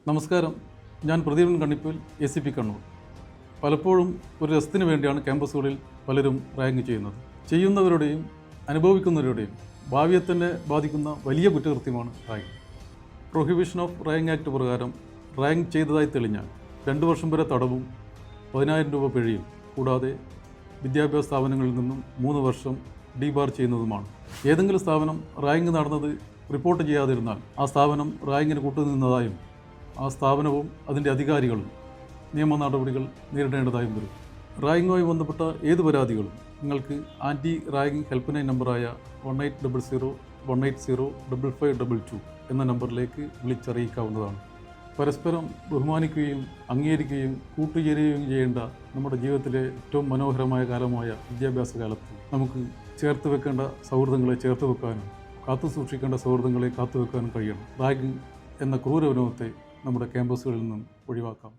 നമസ്കാരം, ഞാൻ പ്രദീപൻ കണ്ണിപ്പേൽ, ACP കണ്ണൂർ. പലപ്പോഴും ഒരു രസത്തിന് വേണ്ടിയാണ് ക്യാമ്പസുകളിൽ പലരും റാങ്ക് ചെയ്യുന്നത്. ചെയ്യുന്നവരുടെയും അനുഭവിക്കുന്നവരുടെയും ഭാവിയെ തന്നെ ബാധിക്കുന്ന വലിയ കുറ്റകൃത്യമാണ് ragging. Prohibition of ragging act പ്രകാരം റാങ്ക് ചെയ്തതായി തെളിഞ്ഞാൽ 2 വർഷം വരെ തടവും 10,000 രൂപ പിഴയും കൂടാതെ വിദ്യാഭ്യാസ സ്ഥാപനങ്ങളിൽ നിന്നും 3 വർഷം ഡീബാർ ചെയ്യുന്നതുമാണ്. ഏതെങ്കിലും സ്ഥാപനം റാങ്ക് നടന്നത് റിപ്പോർട്ട് ചെയ്യാതിരുന്നാൽ ആ സ്ഥാപനം റാങ്കിന് കൂട്ടുനിന്നതായും ആ സ്ഥാപനവും അതിൻ്റെ അധികാരികളും നിയമ നടപടികൾ നേരിടേണ്ടതായും വരും. റാങ്കിങ്ങുമായി ബന്ധപ്പെട്ട ഏത് പരാതികളും നിങ്ങൾക്ക് ആൻറ്റി റാങ്കിങ് ഹെൽപ്പ് ലൈൻ നമ്പറായ 1800 180 5522 എന്ന നമ്പറിലേക്ക് വിളിച്ചറിയിക്കാവുന്നതാണ്. പരസ്പരം ബഹുമാനിക്കുകയും അംഗീകരിക്കുകയും കൂട്ടുചേരുകയും ചെയ്യേണ്ട നമ്മുടെ ജീവിതത്തിലെ ഏറ്റവും മനോഹരമായ കാലമായ വിദ്യാഭ്യാസ കാലത്ത് നമുക്ക് ചേർത്ത് വെക്കേണ്ട സൗഹൃദങ്ങളെ ചേർത്ത് വെക്കാനും കാത്തു സൂക്ഷിക്കേണ്ട സൗഹൃദങ്ങളെ കാത്തുവെക്കാനും കഴിയണം. റാങ്കിങ് എന്ന ക്രൂരവിനോദത്തെ നമ്മുടെ ക്യാമ്പസുകളിൽ നിന്നും ഒഴിവാക്കാം.